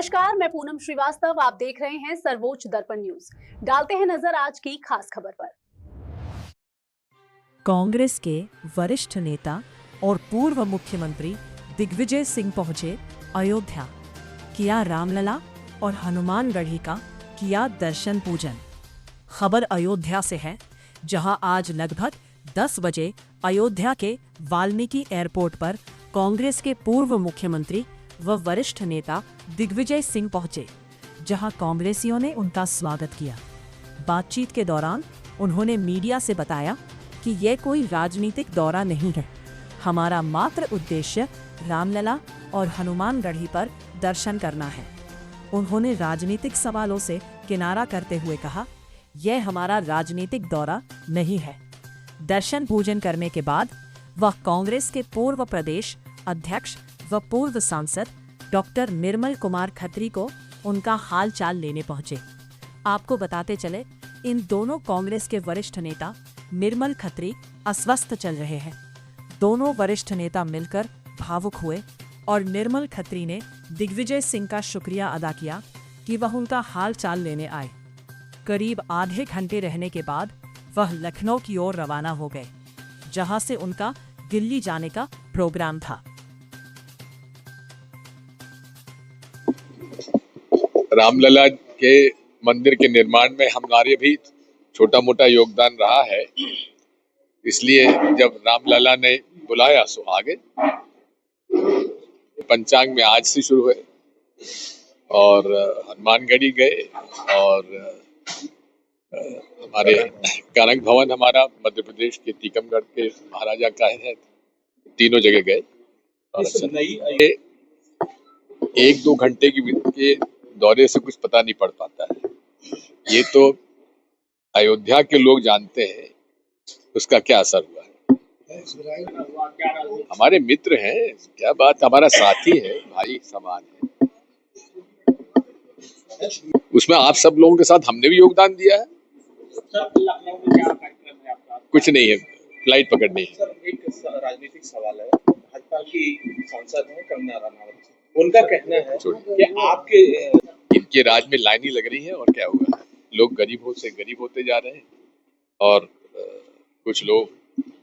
नमस्कार, मैं पूनम श्रीवास्तव। आप देख रहे हैं सर्वोच्च दर्पण न्यूज। डालते हैं नजर आज की खास खबर पर। कांग्रेस के वरिष्ठ नेता और पूर्व मुख्यमंत्री दिग्विजय सिंह पहुंचे अयोध्या। किया रामलला और हनुमानगढ़ी का किया दर्शन पूजन। खबर अयोध्या से है, जहां आज लगभग 10 बजे अयोध्या के वाल्मीकि एयरपोर्ट पर कांग्रेस के पूर्व मुख्यमंत्री व वरिष्ठ नेता दिग्विजय सिंह पहुंचे, जहां कांग्रेसियों ने उनका स्वागत किया। बातचीत के दौरान उन्होंने मीडिया से बताया कि यह कोई राजनीतिक दौरा नहीं है, हमारा मात्र उद्देश्य रामलला और हनुमानगढ़ी पर दर्शन करना है। उन्होंने राजनीतिक सवालों से किनारा करते हुए कहा, यह हमारा राजनीतिक दौरा नहीं है। दर्शन पूजन करने के बाद वह कांग्रेस के पूर्व प्रदेश अध्यक्ष व पूर्व सांसद डॉक्टर निर्मल कुमार खत्री को उनका हाल चाल लेने पहुंचे। आपको बताते चले, इन दोनों कांग्रेस के वरिष्ठ नेता निर्मल खत्री अस्वस्थ चल रहे हैं। दोनों वरिष्ठ नेता मिलकर भावुक हुए और निर्मल खत्री ने दिग्विजय सिंह का शुक्रिया अदा किया कि वह उनका हाल चाल लेने आए। करीब आधे घंटे रहने के बाद वह लखनऊ की ओर रवाना हो गए, जहां से उनका दिल्ली जाने का प्रोग्राम था। रामलला के मंदिर के निर्माण में हमारे भी छोटा मोटा योगदान रहा है, इसलिए जब रामलला ने बुलाया सो आ गए। पंचांग में आज से शुरू हुए और हनुमानगढ़ी गए और हमारे कारंग भवन हमारा मध्य प्रदेश के टीकमगढ़ के महाराजा का है, तीनों जगह गए। और एक दो घंटे के दौरे से कुछ पता नहीं पड़ पाता है, ये तो अयोध्या के लोग जानते हैं उसका क्या असर हुआ है। हमारे मित्र हैं, क्या बात, हमारा साथी है, भाई समान है। उसमें आप सब लोगों के साथ हमने भी योगदान दिया है। कुछ नहीं है, फ्लाइट पकड़नी है। सर, एक राजनीतिक सवाल है। भाजपा की सांसद है कंगना रनावत, उनका कहना है कि आपके इनके राज में लाइन ही लग रही है और क्या हुआ है, लोग गरीब से गरीब होते जा रहे हैं और कुछ लोग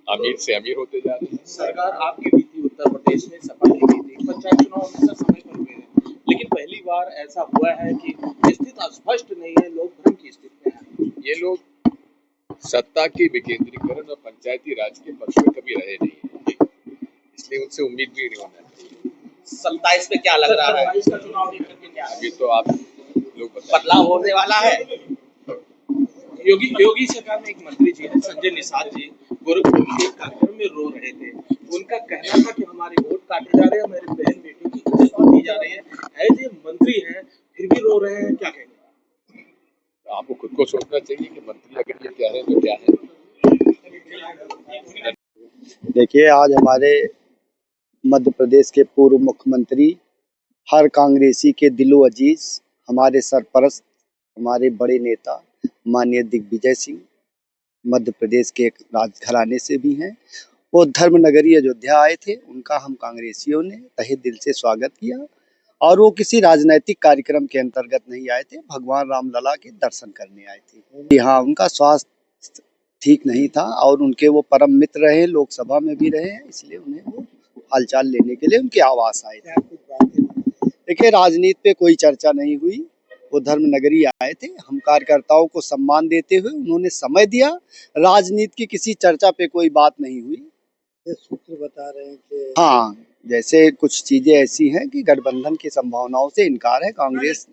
अमीर से अमीर होते जा रहे हैं। सरकार आपकी बीती उत्तर प्रदेश में सपा की थी, पंचायत चुनाव में सर समय पर हुए हैं, लेकिन पहली बार ऐसा हुआ है कि स्थिति स्पष्ट नहीं है, लोग भ्रम की स्थिति में हैं। ये लोग सत्ता की विकेंद्रीकरण और पंचायती राज के पक्ष में कभी रहे नहीं है, इसलिए उनसे उम्मीद भी नहीं होना चाहिए। 27 में क्या लग रहा है, इसका चुनाव लेकर के क्या अभी तो आप लोग बदलाव होने वाला है? योगी सरकार में एक मंत्री जी है संजय निषाद जी, गोरखपुर के एक कार्यक्रम में रो रहे थे। उनका कहना था कि हमारे वोट काटे जा रहे हैं, हमारी बहन बेटी की इज्जत दी जा रही है। ऐसे मंत्री हैं फिर भी रो रहे हैं, क्या कहेंगे? आपको खुद को सोचना चाहिए कि मंत्री अगर ये क्या है तो क्या है। देखिए, आज हमारे मध्य प्रदेश के पूर्व मुख्यमंत्री, हर कांग्रेसी के दिलो अजीज, हमारे सरपरस्त, हमारे बड़े नेता माननीय दिग्विजय सिंह मध्य प्रदेश के एक राजघराने से भी हैं। वो धर्मनगरी अयोध्या आए थे, उनका हम कांग्रेसियों ने तहे दिल से स्वागत किया और वो किसी राजनीतिक कार्यक्रम के अंतर्गत नहीं आए थे, भगवान रामलला के दर्शन करने आए थे। हाँ, उनका स्वास्थ्य ठीक नहीं था और उनके वो परम मित्र रहे, लोकसभा में भी रहे हैं, इसलिए उन्हें वो हालचाल लेने के लिए उनके आवास आए थे। देखिए, राजनीति पे कोई चर्चा नहीं हुई, वो धर्मनगरी आए थे। हम कार्यकर्ताओं को सम्मान देते हुए उन्होंने समय दिया, राजनीति की किसी चर्चा पे कोई बात नहीं हुई। सूत्र बता रहे हैं कि हाँ, जैसे कुछ चीजें ऐसी हैं कि गठबंधन की संभावनाओं से इनकार है। कांग्रेस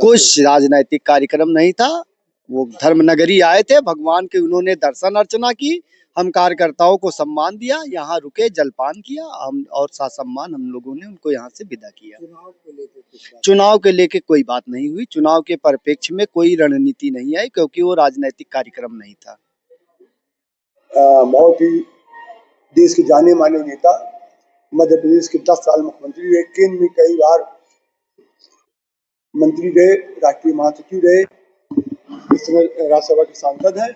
कुछ राजनीतिक कार्यक्रम नहीं था, वो धर्मनगरी आए थे, भगवान के उन्होंने दर्शन अर्चना की, हम कार्यकर्ताओं को सम्मान दिया, यहाँ रुके, जलपान किया, हम और सम्मान हम लोगों ने उनको यहाँ से विदा किया। चुनाव के लेके कोई बात नहीं हुई, चुनाव के परिप्रेक्ष्य में कोई रणनीति नहीं आई, क्योंकि वो राजनीतिक कार्यक्रम नहीं था। बहुत ही देश के जाने माने नेता, मध्य प्रदेश के 10 साल मुख्यमंत्री रहे, केंद्र में कई बार मंत्री रहे, राष्ट्रीय महासचिव रहे, इस समय राज्यसभा के सांसद हैं।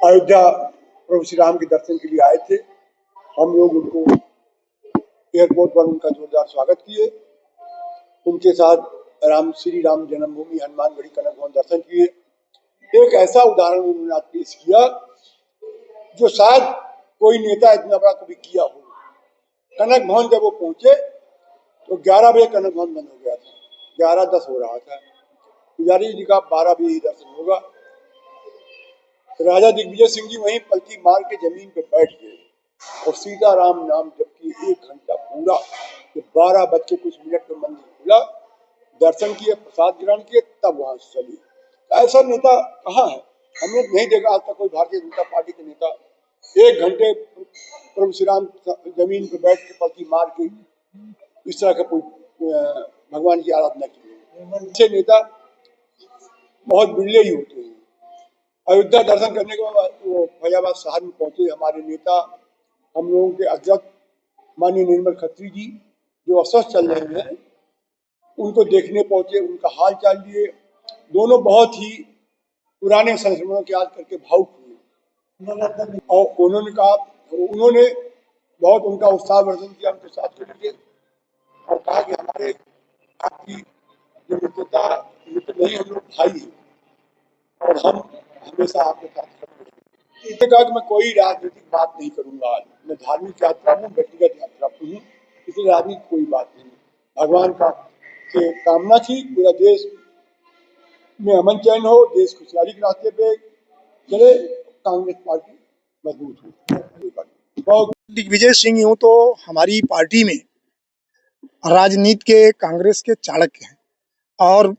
अयोध्या प्रभु श्री राम के दर्शन के लिए आए थे। हम लोग उनको एयरपोर्ट पर उनका जोरदार स्वागत किए। उनके साथ श्री राम जन्मभूमि हनुमानगढ़ी कनक भवन दर्शन किए। एक ऐसा उदाहरण उन्होंने आज पेश किया जो शायद कोई नेता इतना बड़ा कभी किया हो। कनक भवन जब वो पहुंचे तो 11 बजे कनक भवन बंद हो गया था, 11:10 हो रहा था। पुजारी जी का 12 बजे ही दर्शन होगा। राजा दिग्विजय सिंह जी वहीं पलटी मार के जमीन पे बैठ गए और सीताराम नाम जबकि 1 घंटा पूरा, 12:00 पे मंदिर खुला, दर्शन किए, प्रसाद ग्रहण किए, तब वहां से चली। ऐसा नेता कहाँ है? हमने नहीं देखा आज तक कोई भारतीय जनता पार्टी के नेता 1 घंटे प्रभु श्री राम जमीन पे बैठ के पलटी मार के इस तरह का कोई भगवान की आराधना की। अच्छे नेता बहुत बिरले ही होते हैं। अयोध्या दर्शन करने के बाद वो फैजाबाद शहर में पहुंचे हमारे नेता, हम लोगों के अध्यक्ष माननीय निर्मल खत्री जी जो अस्वस्थ चल रहे हैं, उनको देखने पहुंचे, उनका हाल चाल लिए। दोनों बहुत ही पुराने संस्मरणों की याद करके भावुक हुए और उन्होंने बहुत उनका उत्साहवर्धन किया उनके साथ के लिए और कहा कि हमारे आपकी जो मित्रता मित्र नहीं, हम लोग भाई हैं और हम हमेशा आपके साथ खड़े हैं। इसने कहा कि मैं कोई राजनीतिक बात नहीं करूंगा, आज मैं धार्मिक यात्रा हूँ, व्यक्तिगत यात्रा हूँ, इसलिए राजनीतिक कोई बात नहीं। भगवान का से कामना थी पूरा देश में अमन चैन हो, देश खुशहाली के रास्ते पे चले, कांग्रेस पार्टी मजबूत हो। दिग्विजय सिंह यूं तो हमारी पार्टी में राजनीति के कांग्रेस के चाणक्य हैं और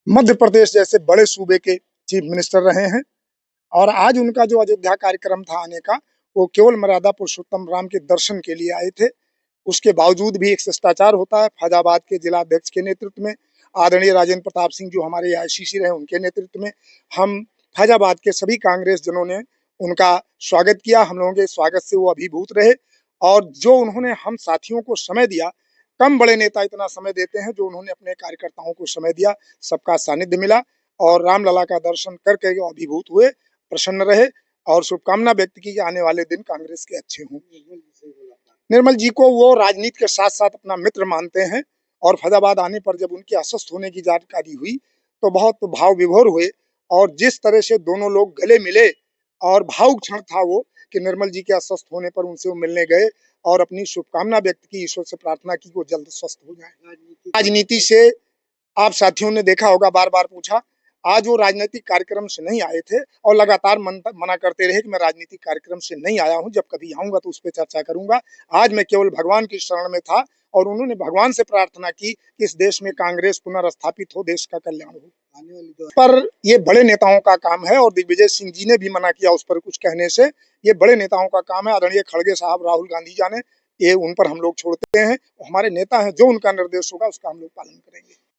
मध्य प्रदेश जैसे बड़े सूबे के चीफ मिनिस्टर रहे हैं। और आज उनका जो अयोध्या कार्यक्रम था आने का, वो केवल मर्यादा पुरुषोत्तम राम के दर्शन के लिए आए थे। उसके बावजूद भी एक शिष्टाचार होता है। फैजाबाद के जिला अध्यक्ष के नेतृत्व में आदरणीय राजेंद्र प्रताप सिंह जो हमारे आईसीसी रहे, उनके नेतृत्व में हम फैजाबाद के सभी कांग्रेस जनों ने उनका स्वागत किया। हम लोगों के स्वागत से वो अभिभूत रहे और जो उन्होंने हम साथियों को समय दिया, कम बड़े नेता इतना समय देते हैं, जो उन्होंने अपने कार्यकर्ताओं को समय दिया, सबका सानिध्य मिला और रामलला का दर्शन करके वो अभिभूत हुए, प्रसन्न रहे और शुभकामना व्यक्त की कि आने वाले दिन कांग्रेस के अच्छे हों। निर्मल जी को वो राजनीति के साथ साथ अपना मित्र मानते हैं और फैजाबाद आने पर जब उनके अस्वस्थ होने की जानकारी हुई तो बहुत भाव विभोर हुए और जिस तरह से दोनों लोग गले मिले और भावुक क्षण था वो कि निर्मल जी के अस्वस्थ होने पर उनसे वो मिलने गए और अपनी शुभकामना व्यक्त की, ईश्वर से प्रार्थना की वो जल्द स्वस्थ हो जाए। राजनीति से आप साथियों ने देखा होगा, बार बार पूछा, आज वो राजनीतिक कार्यक्रम से नहीं आए थे और लगातार मना करते रहे कि मैं राजनीतिक कार्यक्रम से नहीं आया हूं, जब कभी आऊंगा तो उस पर चर्चा करूंगा। आज मैं केवल भगवान की शरण में था और उन्होंने भगवान से प्रार्थना की कि इस देश में कांग्रेस पुनर्स्थापित हो, देश का कल्याण हो। पर ये बड़े नेताओं का काम है और दिग्विजय सिंह जी ने भी मना किया उस पर कुछ कहने से। ये बड़े नेताओं का काम है। आदरणीय खड़गे साहब, राहुल गांधी जाने, ये उन पर हम लोग छोड़ते हैं। हमारे नेता हैं, जो उनका निर्देश होगा उसका हम लोग पालन करेंगे।